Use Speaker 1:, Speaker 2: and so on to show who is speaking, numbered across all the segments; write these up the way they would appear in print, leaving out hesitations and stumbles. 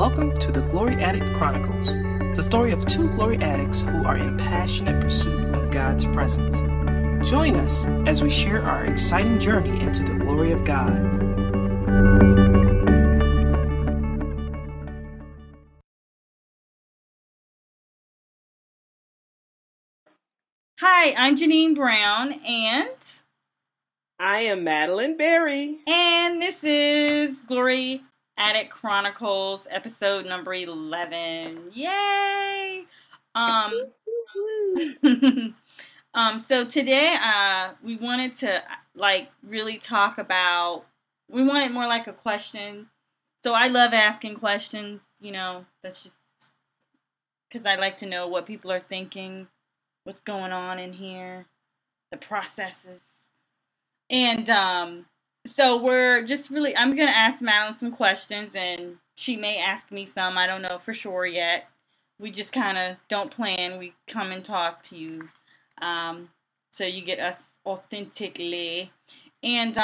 Speaker 1: welcome to the Glory Addict Chronicles, the story of two glory addicts who are in passionate pursuit of God's presence. Join us as we share our exciting journey into the glory of God.
Speaker 2: Hi, I'm Janine Brown, and
Speaker 3: I am Madeline Berry.
Speaker 2: this is Glory Addict Chronicles, episode number 11. Yay! So today, we wanted to really talk about. We wanted more like a question. So I love asking questions. That's just because I like to know what people are thinking, what's going on in here, the processes. And so I'm going to ask Madeline some questions, and she may ask me some. I don't know for sure yet. We just kind of don't plan. We come and talk to you. So you get us authentically. And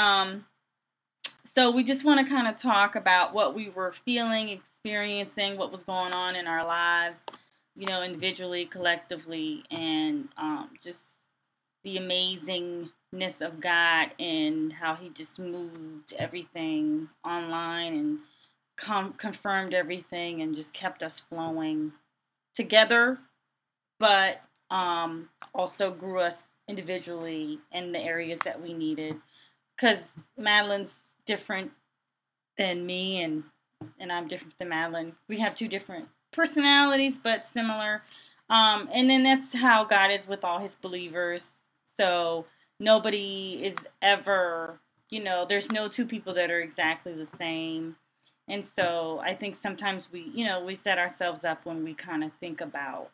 Speaker 2: so we just want to kind of talk about what we were feeling, experiencing, what was going on in our lives, individually, collectively, and just the amazingness of God and how he just moved everything online and confirmed everything and just kept us flowing together, but also grew us individually in the areas that we needed. Because Madeline's different than me, and I'm different than Madeline. We have two different personalities, but similar. And then that's how God is with all his believers. So nobody is ever, there's no two people that are exactly the same. And so I think sometimes we set ourselves up when we kind of think about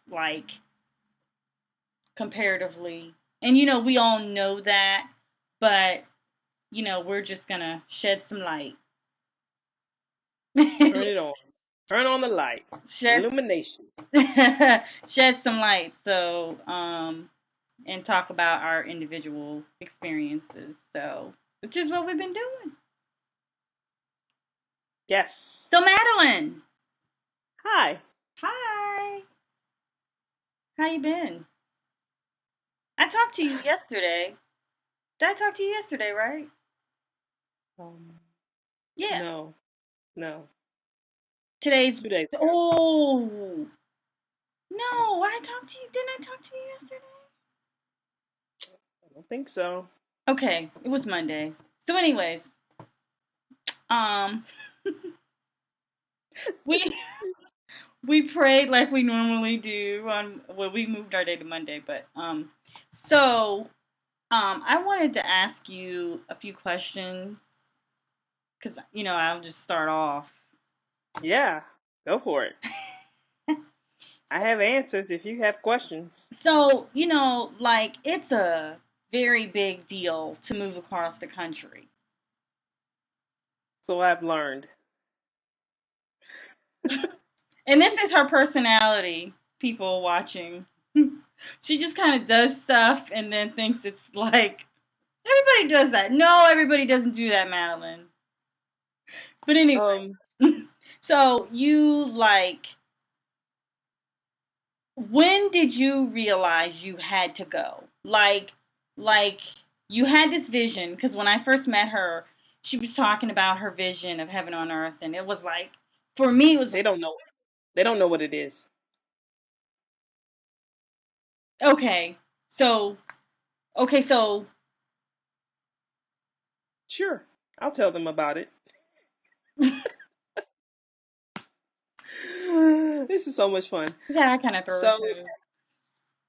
Speaker 2: comparatively. And, we all know that, but, we're just going to shed some light.
Speaker 3: Turn it on. Turn on the light. Illumination.
Speaker 2: Shed some light. So, and talk about our individual experiences. So, it's just what we've been doing.
Speaker 3: Yes.
Speaker 2: So, Madeline.
Speaker 3: Hi.
Speaker 2: Hi. How you been? I talked to you yesterday. Did I talk to you yesterday, right? Yeah.
Speaker 3: No.
Speaker 2: Today's
Speaker 3: 2 days ago.
Speaker 2: Oh. No, I talked to you. Didn't I talk to you yesterday?
Speaker 3: I don't think so.
Speaker 2: Okay, it was Monday. So anyways, we prayed like we normally do we moved our day to Monday, but I wanted to ask you a few questions because I'll just start off.
Speaker 3: Yeah, go for it. I have answers if you have questions.
Speaker 2: So it's a very big deal to move across the country.
Speaker 3: So I've learned.
Speaker 2: And this is her personality, people watching. She just kind of does stuff and then thinks it's like, everybody does that. No, everybody doesn't do that, Madeline. But anyway, so when did you realize you had to go? Like you had this vision, because when I first met her, she was talking about her vision of heaven on earth, and it was like, for me, it was.
Speaker 3: They don't know. They don't know what it is.
Speaker 2: Okay, so.
Speaker 3: Sure, I'll tell them about it. This is so much fun.
Speaker 2: Yeah, I kind of throw it too.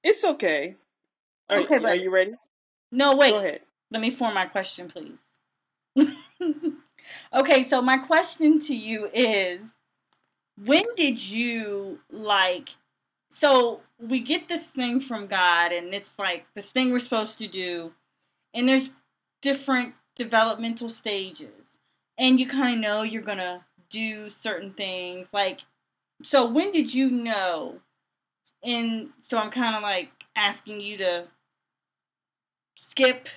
Speaker 3: It's okay. Are you ready?
Speaker 2: No, wait.
Speaker 3: Go ahead.
Speaker 2: Let me form my question, please. Okay, so my question to you is, when did you so we get this thing from God, and it's like this thing we're supposed to do, and there's different developmental stages, and you kind of know you're going to do certain things. So when did you know? And so I'm kind of asking you to skip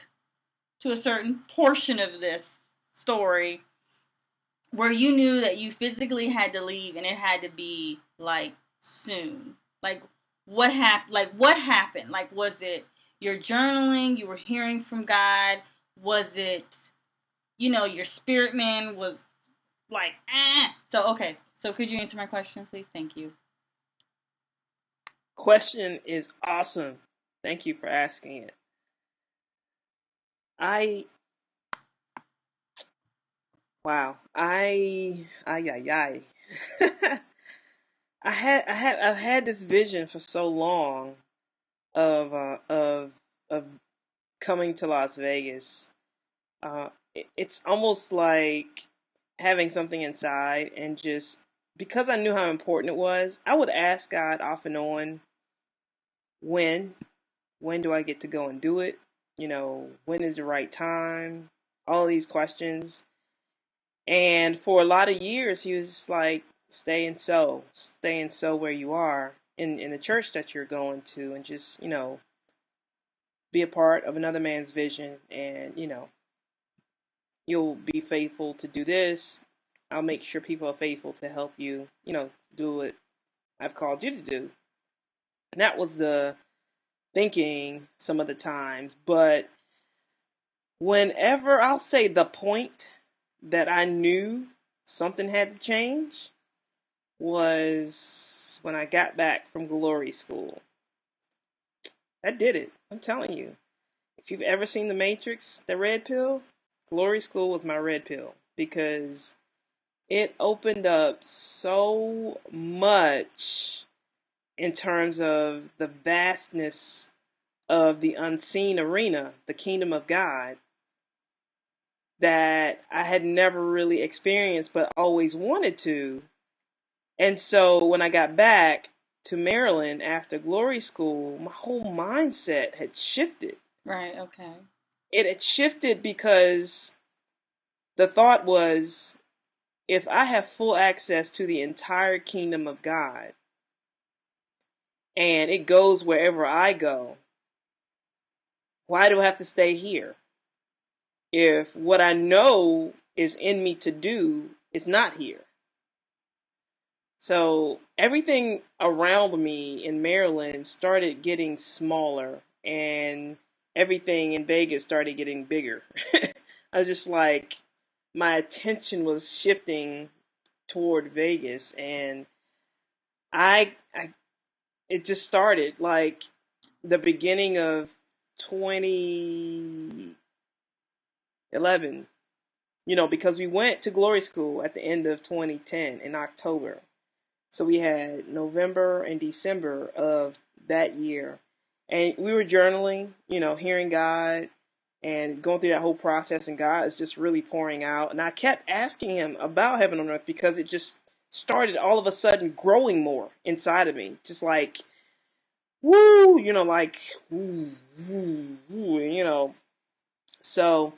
Speaker 2: to a certain portion of this story. where you knew that you physically had to leave and it had to be like soon? Like what happened? Like was it your journaling? You were hearing from God? Was it, your spirit man was like, ah? So okay. So could you answer my question, please? Thank you.
Speaker 3: Question is awesome. Thank you for asking it. Wow. I I've had this vision for so long of of coming to Las Vegas. It's almost like having something inside, and just because I knew how important it was, I would ask God off and on, when when do I get to go and do it? When is the right time? All these questions. And for a lot of years, he was just like, stay and sow where you are in the church that you're going to, and just, be a part of another man's vision. And, you'll be faithful to do this. I'll make sure people are faithful to help you, do what I've called you to do. And that was the thinking some of the times. But whenever, I'll say the point that I knew something had to change was when I got back from Glory School. That did it. I'm telling you. If you've ever seen The Matrix, the red pill, Glory School was my red pill, because it opened up so much in terms of the vastness of the unseen arena, the kingdom of God, that I had never really experienced but always wanted to. And so when I got back to Maryland after Glory School, my whole mindset had shifted.
Speaker 2: Right, okay.
Speaker 3: It had shifted because the thought was, if I have full access to the entire kingdom of God and it goes wherever I go, why do I have to stay here? If what I know is in me to do is not here. So everything around me in Maryland started getting smaller, and everything in Vegas started getting bigger. I was just like, my attention was shifting toward Vegas, and I it just started like the beginning of 2011, because we went to Glory School at the end of 2010 in October. So we had November and December of that year, and we were journaling, hearing God and going through that whole process, and God is just really pouring out. And I kept asking him about heaven on earth, because it just started all of a sudden growing more inside of me. Just like, woo, like, woo, woo, woo, So,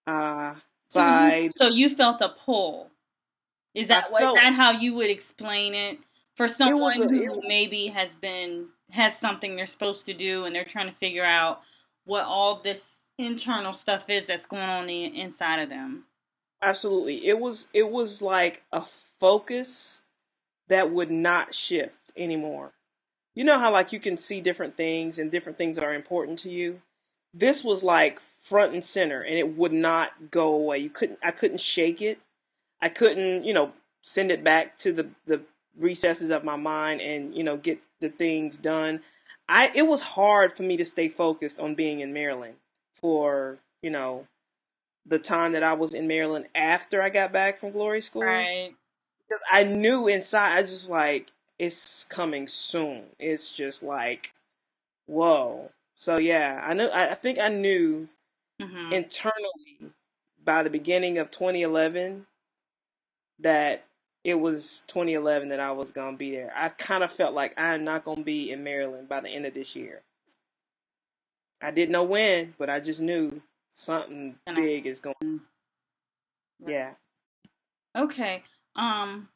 Speaker 2: So
Speaker 3: by,
Speaker 2: you felt a pull. Is
Speaker 3: I felt
Speaker 2: that how you would explain it for
Speaker 3: it was
Speaker 2: someone
Speaker 3: a,
Speaker 2: who maybe has something they're supposed to do and they're trying to figure out what all this internal stuff is that's going on inside of them?
Speaker 3: absolutely, it was like a focus that would not shift anymore. You know how, like, you can see different things and different things are important to you? This was like front and center, and it would not go away. I couldn't shake it. I couldn't, send it back to the recesses of my mind and, get the things done. It was hard for me to stay focused on being in Maryland for, the time that I was in Maryland after I got back from Glory School.
Speaker 2: Right.
Speaker 3: Because I knew inside, I just like, it's coming soon. It's just like, whoa. So yeah, I think I knew
Speaker 2: Mhm.
Speaker 3: internally by the beginning of 2011 that it was 2011 that I was going to be there. I kind of felt like I'm not going to be in Maryland by the end of this year. I didn't know when, but I just knew something
Speaker 2: And
Speaker 3: big is going.
Speaker 2: right.
Speaker 3: Yeah.
Speaker 2: Okay. Um.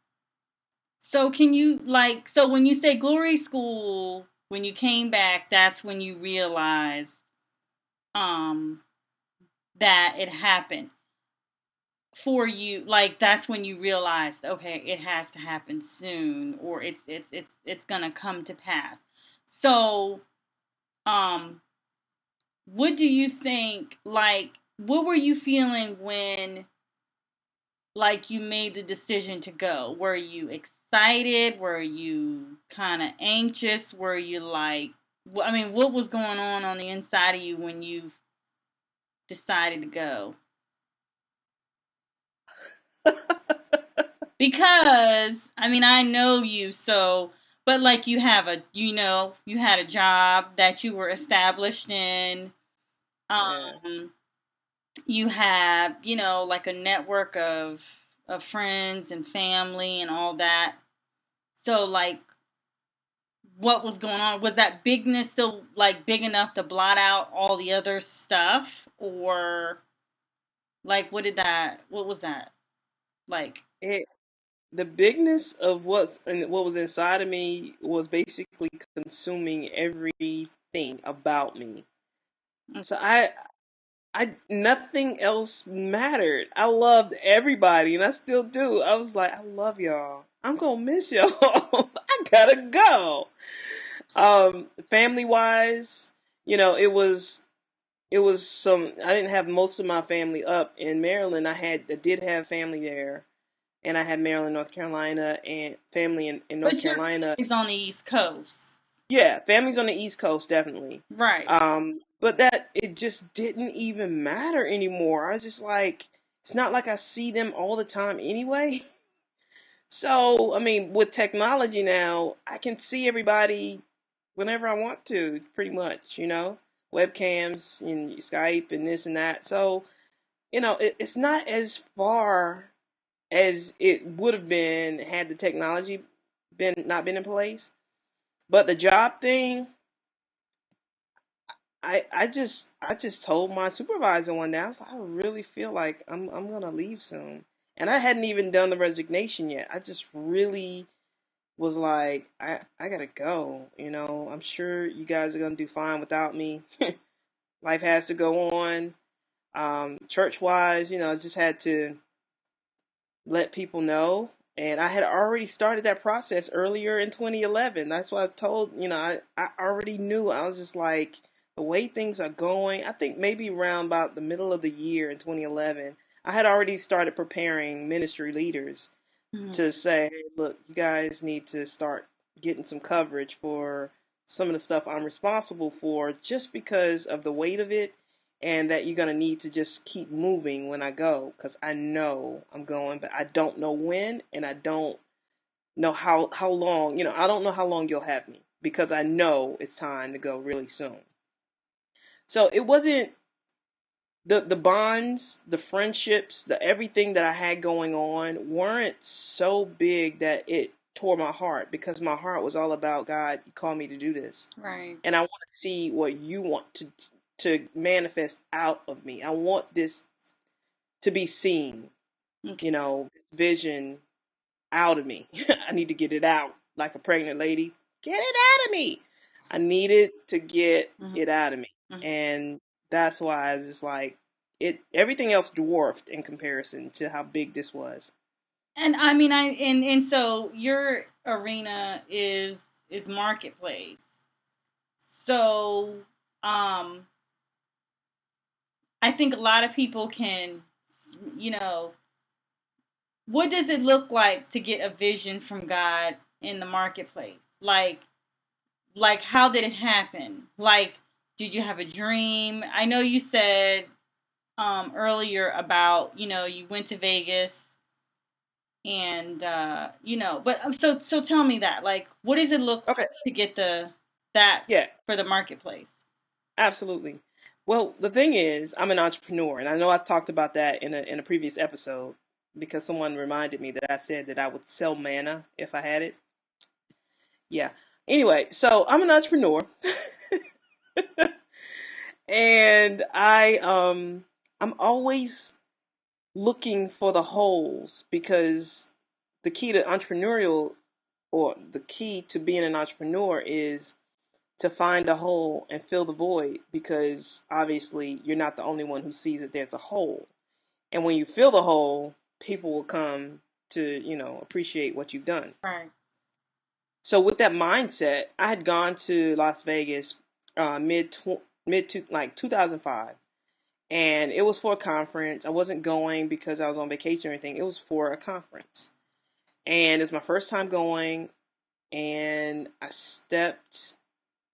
Speaker 2: So can you so when you say Glory School, when you came back, that's when you realized um that it happened. for you, like that's when you realized, okay, it has to happen soon, or it's gonna come to pass. So, um, what do you think? Like, what were you feeling when, like, you made the decision to go? Were you excited? Were you kind of anxious? Were you like, I mean, what was going on the inside of you when you decided to go? Because I mean, I know you, so, but like you have a, you had a job that you were established in.
Speaker 3: Yeah.
Speaker 2: Um, you have, like a network of friends and family and all that. So like, what was going on? Was that bigness still like big enough to blot out all the other stuff, or like what was that like?
Speaker 3: It the bigness of what was inside of me was basically consuming everything about me. So I nothing else mattered. I loved everybody, and I still do. I was like, I love y'all. I'm gonna miss y'all. I gotta go. Family wise, it was some. I didn't have most of my family up in Maryland. I did have family there, and I had Maryland, North Carolina, and family in North
Speaker 2: But your
Speaker 3: Carolina.
Speaker 2: family's on the East Coast,
Speaker 3: Yeah, families on the East Coast, definitely.
Speaker 2: right?
Speaker 3: But that it just didn't even matter anymore. I was just like, it's not like I see them all the time anyway. So, I mean, with technology now, I can see everybody whenever I want to, pretty much. Webcams and Skype and this and that. So, it's not as far as it would have been had the technology been in place. But the job thing, I just told my supervisor one day, I was like, I really feel like I'm gonna leave soon. And I hadn't even done the resignation yet. I just really was like, I gotta go. I'm sure you guys are gonna do fine without me. Life has to go on. Church wise, I just had to let people know. And I had already started that process earlier in 2011. That's what I told, I already knew. I was just like, the way things are going, I think maybe around about the middle of the year in 2011, I had already started preparing ministry leaders
Speaker 2: Mhm.
Speaker 3: to say, hey, look, you guys need to start getting some coverage for some of the stuff I'm responsible for just because of the weight of it, and that you're going to need to just keep moving when I go, because I know I'm going, but I don't know when, and I don't know how long, I don't know how long you'll have me, because I know it's time to go really soon. So it wasn't the bonds, the friendships, the everything that I had going on weren't so big that it tore my heart, because my heart was all about, God, you called me to do this.
Speaker 2: Right.
Speaker 3: And I want to see what you want to manifest out of me. I want this to be seen,
Speaker 2: Okay.
Speaker 3: this vision out of me. I need to get it out like a pregnant lady. Get it out of me. I needed to get
Speaker 2: Mhm.
Speaker 3: it out of me.
Speaker 2: Mhm.
Speaker 3: And that's why I was just like, everything else dwarfed in comparison to how big this was.
Speaker 2: And I mean, and so your arena is marketplace. So, um, I think a lot of people can, you know, what does it look like to get a vision from God in the marketplace? Like how did it happen? Like, did you have a dream? I know you said earlier about, you went to Vegas and but so tell me that. Like, what does it look
Speaker 3: Okay.
Speaker 2: like to get that
Speaker 3: Yeah,
Speaker 2: for the marketplace?
Speaker 3: absolutely. Well, the thing is, I'm an entrepreneur, and I know I've talked about that in a previous episode, because someone reminded me that I said that I would sell manna if I had it. Yeah. Anyway, so I'm an entrepreneur. And I'm always looking for the holes, because the key to entrepreneurial, or the key to being an entrepreneur, is to find a hole and fill the void, because obviously you're not the only one who sees that there's a hole. And when you fill the hole, people will come to, appreciate what you've done.
Speaker 2: Right.
Speaker 3: So with that mindset, I had gone to Las Vegas like 2005, and it was for a conference. I wasn't going because I was on vacation or anything. It was for a conference, and it's my first time going. And I stepped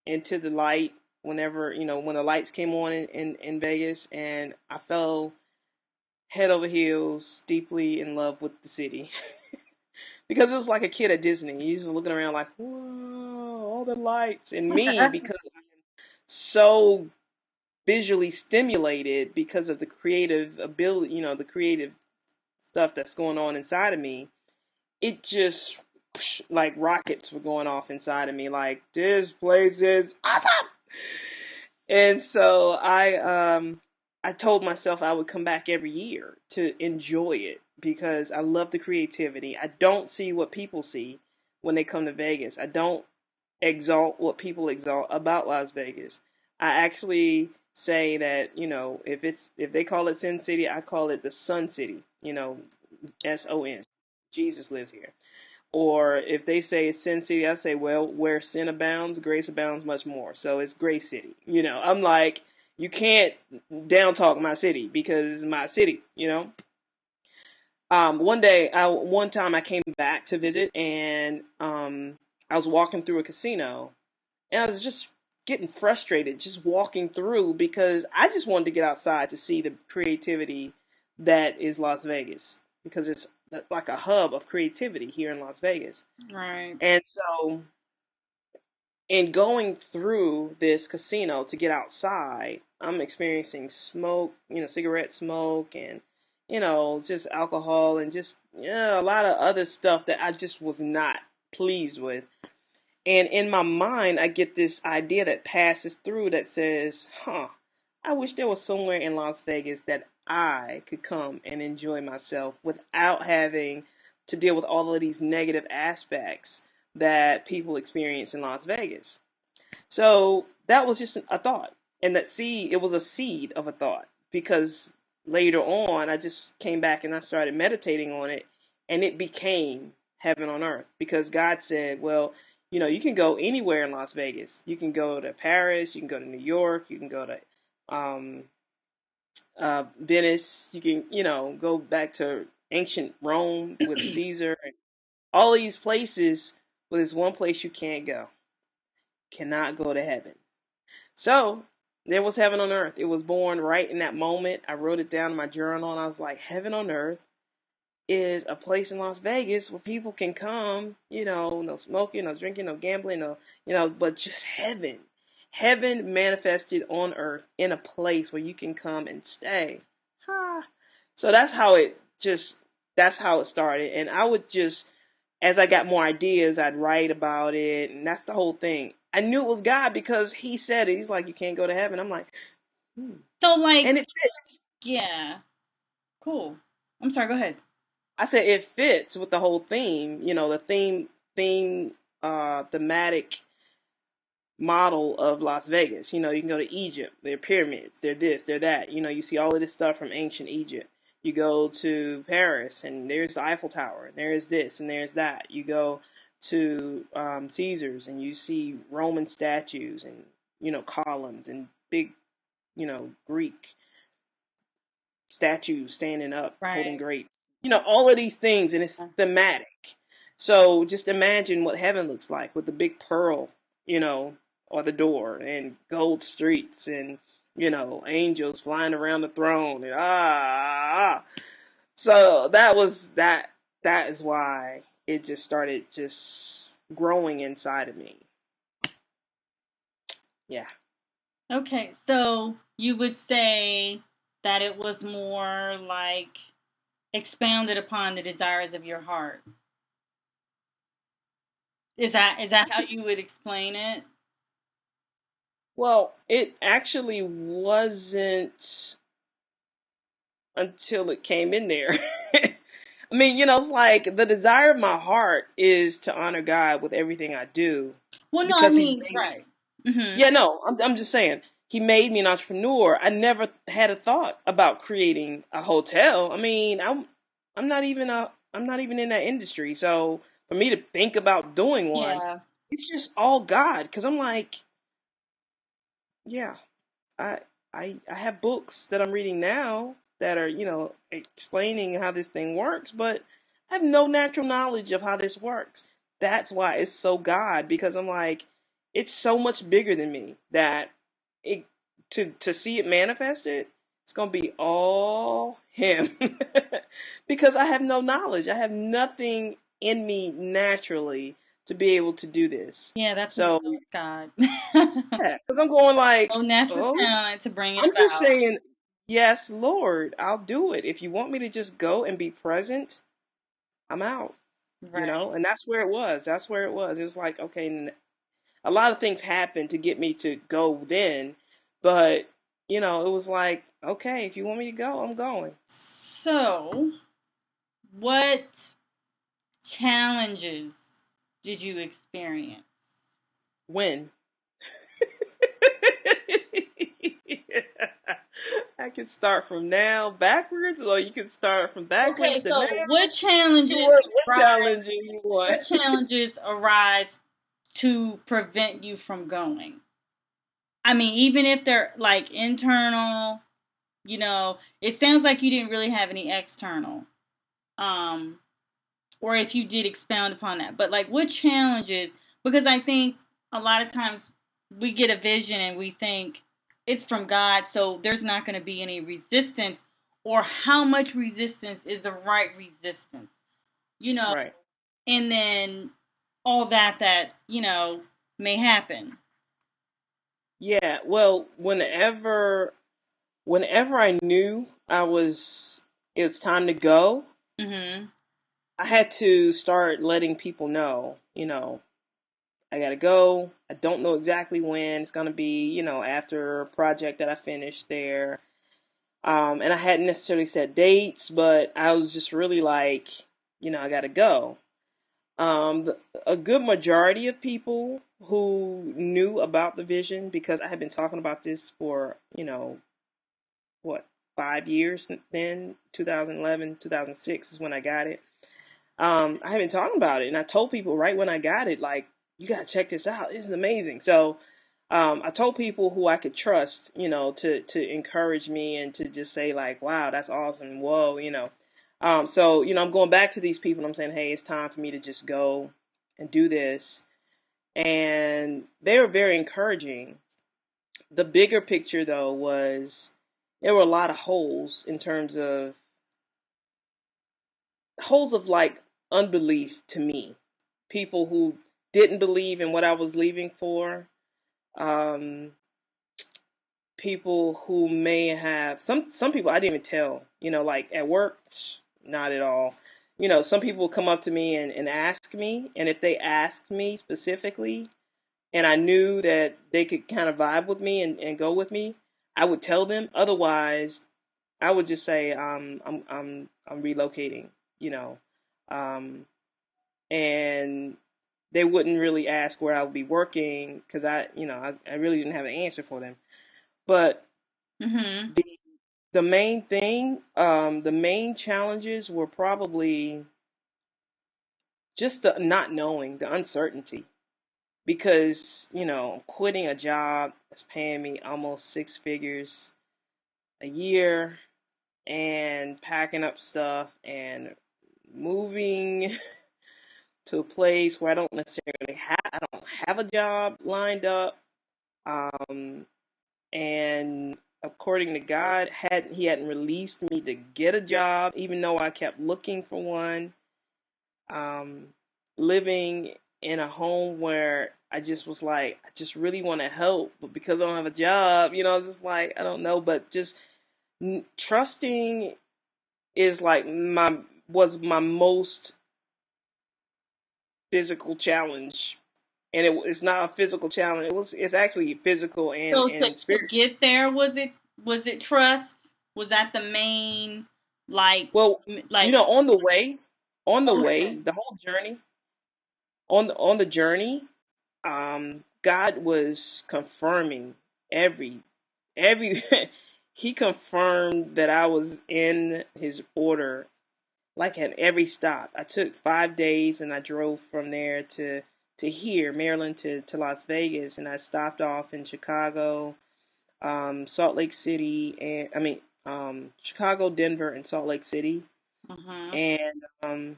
Speaker 3: into the light whenever, when the lights came on in Vegas, and I fell head over heels, deeply in love with the city. Because it was like a kid at Disney. You're just looking around like, whoa, all the lights. And me, because I'm so visually stimulated because of the creative ability, the creative stuff that's going on inside of me, it just, like rockets were going off inside of me. Like, this place is awesome. And so I told myself I would come back every year to enjoy it because I love the creativity. I don't see what people see when they come to Vegas. I don't exalt what people exalt about Las Vegas. I actually say that, if they call it Sin City, I call it the Sun City, SON. Jesus lives here. Or if they say it's Sin City, I say, well, where sin abounds, grace abounds much more. So it's Grace City. I'm like, you can't down talk my city because it's my city, One time I came back to visit, and I was walking through a casino, and I was just getting frustrated just walking through because I just wanted to get outside to see the creativity that is Las Vegas, because it's like a hub of creativity here in Las Vegas.
Speaker 2: Right.
Speaker 3: And so in going through this casino to get outside, I'm experiencing smoke, cigarette smoke, and, just alcohol, and just, a lot of other stuff that I just was not pleased with. And in my mind, I get this idea that passes through that says, I wish there was somewhere in Las Vegas that I could come and enjoy myself without having to deal with all of these negative aspects that people experience in Las Vegas. So that was just a thought. And it was a seed of a thought, because later on, I just came back and I started meditating on it, and it became heaven on earth, because God said, well, you can go anywhere in Las Vegas. You can go to Paris, you can go to New York, you can go to Venice, you can, go back to ancient Rome with Caesar, and all these places, but there's one place you can't go. Cannot go to heaven. So there was heaven on earth. It was born right in that moment. I wrote it down in my journal, and I was like, heaven on earth is a place in Las Vegas where people can come, no smoking, no drinking, no gambling, but just heaven. Heaven manifested on earth in a place where you can come and stay. So that's how it started. And I would just, as I got more ideas, I'd write about it, and that's the whole thing. I knew it was God because He said it. He's like, you can't go to heaven. I'm like,
Speaker 2: So, like,
Speaker 3: and it fits.
Speaker 2: Yeah. Cool. I'm sorry, go ahead.
Speaker 3: I said it fits with the whole theme, the thematic model of Las Vegas. You can go to Egypt, their pyramids, they're this, they're that. You see all of this stuff from ancient Egypt. You go to Paris, and there's the Eiffel Tower, and there's this, and there's that. You go to Caesar's, and you see Roman statues, and, columns, and big, Greek statues standing up, holding grapes. All of these things, and it's thematic. So just imagine what heaven looks like with the big pearl, or the door, and gold streets, and, angels flying around the throne, and So that is why it just started just growing inside of me. Yeah.
Speaker 2: Okay, so you would say that it was more like expounded upon the desires of your heart. Is that how you would explain it?
Speaker 3: Well, it actually wasn't until it came in there. I mean, it's like the desire of my heart is to honor God with everything I do.
Speaker 2: Well, no, I
Speaker 3: Because He's
Speaker 2: mean,
Speaker 3: made me.
Speaker 2: right. Mm-hmm.
Speaker 3: Yeah, no, I'm just saying. he made me an entrepreneur. I never had a thought about creating a hotel. I mean, I'm not even in that industry. So for me to think about doing one,
Speaker 2: Yeah.
Speaker 3: it's just all God. Because I'm like, yeah, I I have books that I'm reading now that are, explaining how this thing works, but I have no natural knowledge of how this works. That's why it's so God, because I'm like, it's so much bigger than me that it to see it manifested, it's gonna be all him. Because I have no knowledge. I have nothing in me naturally to be able to do this.
Speaker 2: Yeah, that's when you
Speaker 3: So
Speaker 2: know it's God.
Speaker 3: yeah, because I'm going like,
Speaker 2: No natural
Speaker 3: oh,
Speaker 2: talent to bring it
Speaker 3: I'm just
Speaker 2: about.
Speaker 3: saying, yes, Lord, I'll do it. If you want me to just go and be present, I'm out,
Speaker 2: Right.
Speaker 3: and that's where it was. That's where it was. It was like, okay, a lot of things happened to get me to go then, but, it was like, okay, if you want me to go, I'm going.
Speaker 2: So, what challenges did you experience?
Speaker 3: When? I can start from now backwards, or you can start from backwards
Speaker 2: Okay,
Speaker 3: to now.
Speaker 2: so what challenges
Speaker 3: What
Speaker 2: arise?
Speaker 3: challenges you want?
Speaker 2: What challenges arise to prevent you from going? I mean, even if they're like internal, it sounds like you didn't really have any external. Um, or if you did expound upon that. But like what challenges, because I think a lot of times we get a vision and we think it's from God, so there's not going to be any resistance, or how much resistance is the right resistance, you know,
Speaker 3: Right.
Speaker 2: and then all that may happen.
Speaker 3: Yeah, well, whenever I knew it's time to go,
Speaker 2: Mhm.
Speaker 3: I had to start letting people know, I gotta go. I don't know exactly when it's gonna be, after a project that I finished there. And I hadn't necessarily set dates, but I was just really like, I gotta go. A good majority of people who knew about the vision, because I had been talking about this for, what, 5 years then, 2011, 2006 is when I got it. I had been talking about it, and I told people right when I got it, like, you gotta check this out. This is amazing. So, I told people who I could trust, to encourage me and to just say like, wow, that's awesome. Whoa. So, I'm going back to these people and I'm saying, hey, it's time for me to just go and do this. And they were very encouraging. The bigger picture though was there were a lot of holes of like unbelief to me. People who didn't believe in what I was leaving for. Um, People who may have some people I didn't even tell. Like at work, not at all. Some people come up to me and ask me, and if they asked me specifically, and I knew that they could kind of vibe with me and go with me, I would tell them. Otherwise, I would just say I'm relocating, um, and they wouldn't really ask where I would be working because I really didn't have an answer for them. But
Speaker 2: Mhm.
Speaker 3: the the main thing, the main challenges were probably just the not knowing, the uncertainty, because quitting a job that's paying me almost six figures a year and packing up stuff and moving to a place where I don't have a job lined up. Um, and according to God, He hadn't released me to get a job, even though I kept looking for one. Um, Living in a home where I just was like, I just really want to help, but because I don't have a job, I was just like, I don't know, but just trusting is like was my most physical challenge, and it's not a physical challenge. It's actually physical and
Speaker 2: So
Speaker 3: and
Speaker 2: to
Speaker 3: spiritual.
Speaker 2: get there, was it trust? Was that the main like
Speaker 3: Well,
Speaker 2: like
Speaker 3: on the way,
Speaker 2: okay.
Speaker 3: the whole journey, on the journey, God was confirming every every he confirmed that I was in his order, like at every stop. I took 5 days and I drove from there to here, Maryland to Las Vegas, and I stopped off in Chicago, Salt Lake City, and Chicago, Denver, and Salt Lake City.
Speaker 2: Mhm.
Speaker 3: And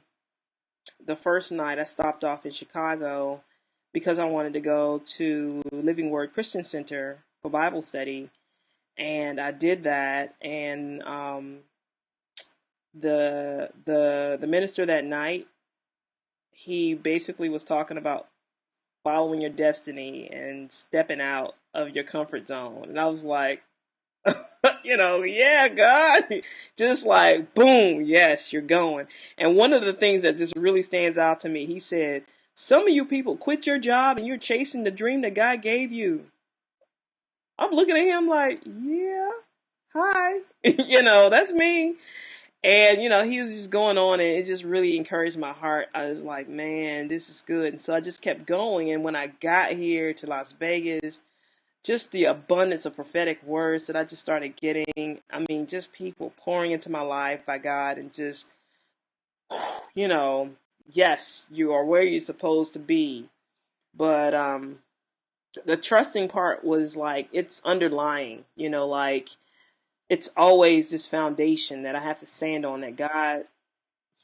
Speaker 3: the first night I stopped off in Chicago because I wanted to go to Living Word Christian Center for Bible study, and I did that. And the minister that night, he basically was talking about following your destiny and stepping out of your comfort zone, and I was like, yeah, God, just like, boom, yes, you're going. And one of the things that just really stands out to me, he said, some of you people quit your job and you're chasing the dream that God gave you. I'm looking at him like, yeah, hi, that's me. And, he was just going on, and it just really encouraged my heart. I was like, man, this is good. And so I just kept going. And when I got here to Las Vegas, just the abundance of prophetic words that I just started getting. I mean, just people pouring into my life by God, and just, yes, you are where you're supposed to be. But the trusting part was like, it's underlying, like it's always this foundation that I have to stand on, that God,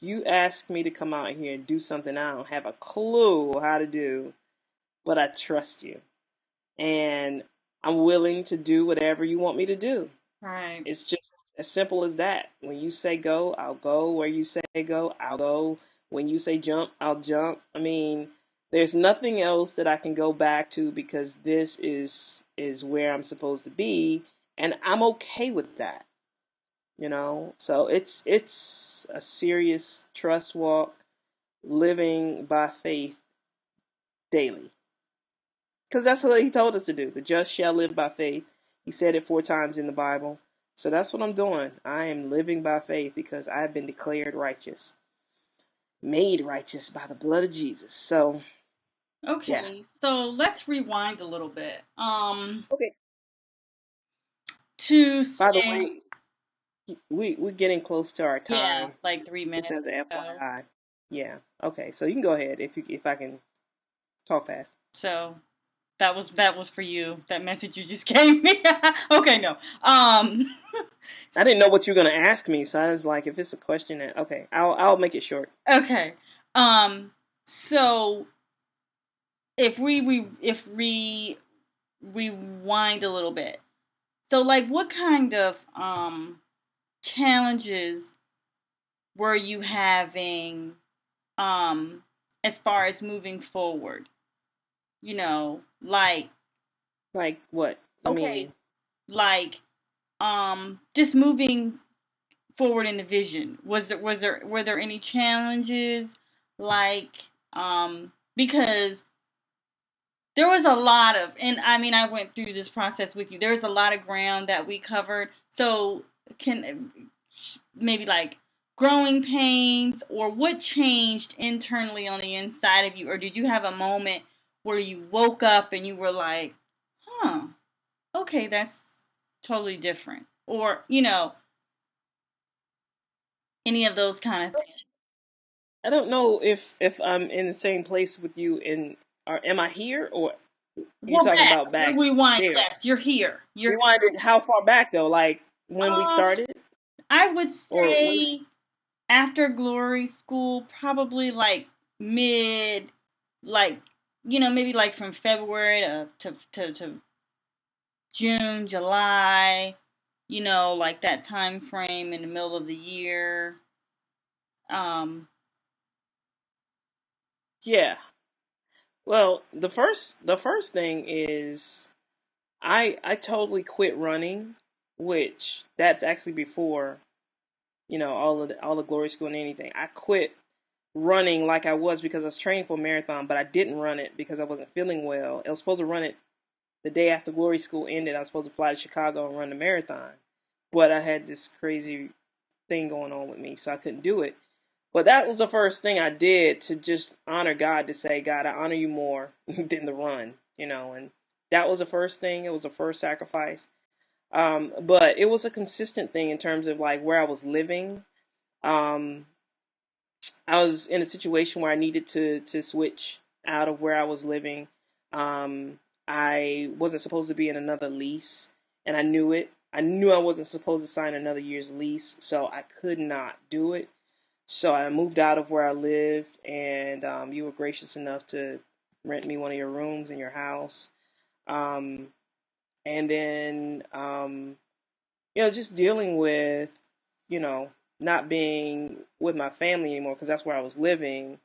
Speaker 3: you asked me to come out here and do something I don't have a clue how to do, but I trust you. And I'm willing to do whatever you want me to do.
Speaker 2: Right.
Speaker 3: It's just as simple as that. When you say go, I'll go. Where you say go, I'll go. When you say jump, I'll jump. I mean, there's nothing else that I can go back to, because this is where I'm supposed to be, and I'm okay with that. So it's a serious trust walk, living by faith daily. Because that's what he told us to do. The just shall live by faith. He said it 4 times in the Bible. So that's what I'm doing. I am living by faith because I've been declared righteous, made righteous by the blood of Jesus. So, yeah.
Speaker 2: Okay, so let's rewind a little bit.
Speaker 3: Okay.
Speaker 2: To
Speaker 3: By the
Speaker 2: say,
Speaker 3: way, we're getting close to our
Speaker 2: yeah,
Speaker 3: time.
Speaker 2: like 3 minutes
Speaker 3: Just as an
Speaker 2: or so.
Speaker 3: FYI. Yeah. Okay. So you can go ahead if I can talk fast.
Speaker 2: So that was for you. That message you just gave me. Okay, no.
Speaker 3: I didn't know what you were gonna ask me, so I was like, if it's a question, okay, I'll make it short.
Speaker 2: Okay. So if we rewind a little bit. So like what kind of challenges were you having as far as moving forward? Like
Speaker 3: Like what? I
Speaker 2: okay,
Speaker 3: mean,
Speaker 2: like just moving forward in the vision. Were there any challenges like because there was a lot of, and I mean, I went through this process with you. There's a lot of ground that we covered. So can maybe like growing pains, or what changed internally on the inside of you, or did you have a moment where you woke up and you were like, huh, okay, that's totally different, or any of those kind of things.
Speaker 3: I don't know if I'm in the same place with you or am I here, or you
Speaker 2: Well,
Speaker 3: talking
Speaker 2: back,
Speaker 3: about back
Speaker 2: rewind.
Speaker 3: there?
Speaker 2: Yes, you're here.
Speaker 3: Rewind it. How far back though? Like when we
Speaker 2: Um,
Speaker 3: started,
Speaker 2: I would
Speaker 3: or what?
Speaker 2: say after Glory School, probably like mid, like maybe like from February to June, July, like that time frame in the middle of the year.
Speaker 3: Yeah. Well, the first thing is I totally quit running, which that's actually before all the glory school and anything. I quit running like I was because I was training for a marathon, but I didn't run it because I wasn't feeling well. I was supposed to run it the day after glory school ended. I was supposed to fly to Chicago and run the marathon, but I had this crazy thing going on with me, so I couldn't do it. But that was the first thing I did to just honor God, to say, God, I honor you more than the run, and that was the first thing. It was the first sacrifice. But it was a consistent thing in terms of like where I was living. Um, I was in a situation where I needed to switch out of where I was living. I wasn't supposed to be in another lease, and I knew it. I knew I wasn't supposed to sign another year's lease, so I could not do it. So I moved out of where I lived, and you were gracious enough to rent me one of your rooms in your house. Um, and then, just dealing with, you know, not being with my family anymore because that's where I was living.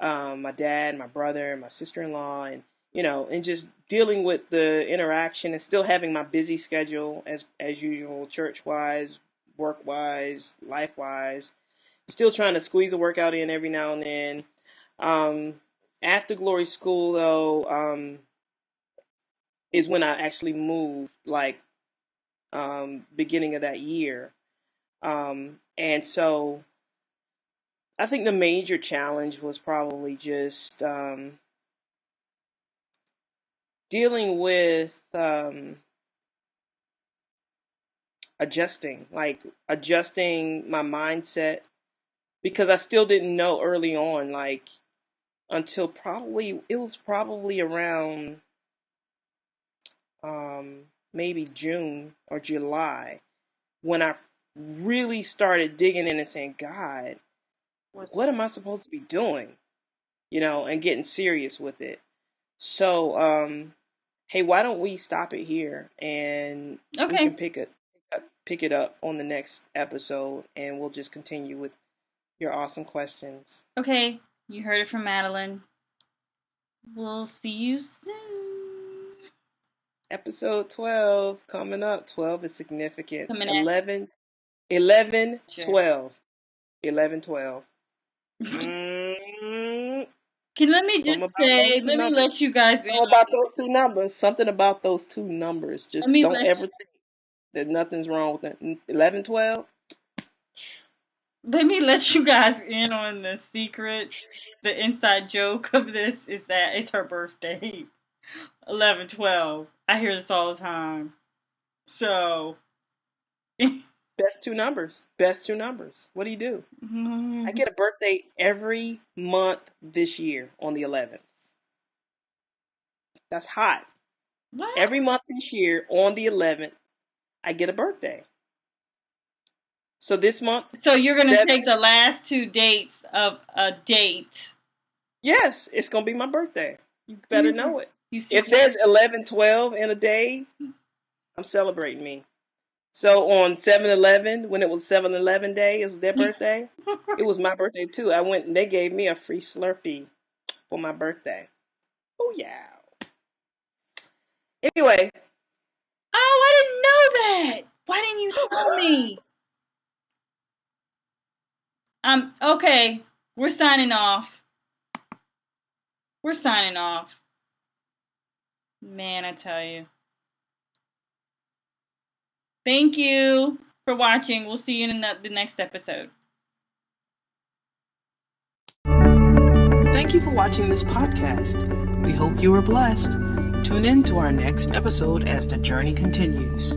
Speaker 3: My dad, my brother, my sister-in-law, and just dealing with the interaction and still having my busy schedule as usual, church-wise, work-wise, life-wise. Still trying to squeeze a workout in every now and then. After Glory School, though, is when I actually moved, like, beginning of that year. And so I think the major challenge was probably just dealing with adjusting my mindset, because I still didn't know early on, like until it was probably around maybe June or July when I really started digging in and saying, God, what am I supposed to be doing? And getting serious with it. So, hey, why don't we stop it here and we
Speaker 2: Okay.
Speaker 3: can pick it up on the next episode, and we'll just continue with your awesome questions.
Speaker 2: Okay. You heard it from Madeline. We'll see you soon.
Speaker 3: Episode 12 coming up. 12 is significant.
Speaker 2: Coming at
Speaker 3: 11,
Speaker 2: Sure.
Speaker 3: 12. 11, 12.
Speaker 2: Let me let you guys in.
Speaker 3: Something about those two numbers. Something about those two numbers. Just don't ever think that nothing's wrong with it. 11, 12.
Speaker 2: Let me let you guys in on the secret. The inside joke of this is that it's her birthday. 11, 12. I hear this all the time. So.
Speaker 3: Best two numbers. What do you do? I get a birthday every month this year on the 11th. That's hot.
Speaker 2: What?
Speaker 3: Every month this year on the 11th, I get a birthday. So this month.
Speaker 2: So you're going to take the last two dates of a date.
Speaker 3: Yes, it's going to be my birthday. You better know it.
Speaker 2: If
Speaker 3: there's 11, 12 in a day, I'm celebrating me. So on 7-Eleven, when it was 7-Eleven day, it was their birthday. It was my birthday too. I went and they gave me a free Slurpee for my birthday. Oh yeah. Anyway.
Speaker 2: Oh, I didn't know that. Why didn't you tell me? Okay. We're signing off. Man, I tell you. Thank you for watching. We'll see you in the next episode.
Speaker 1: Thank you for watching this podcast. We hope you were blessed. Tune in to our next episode as the journey continues.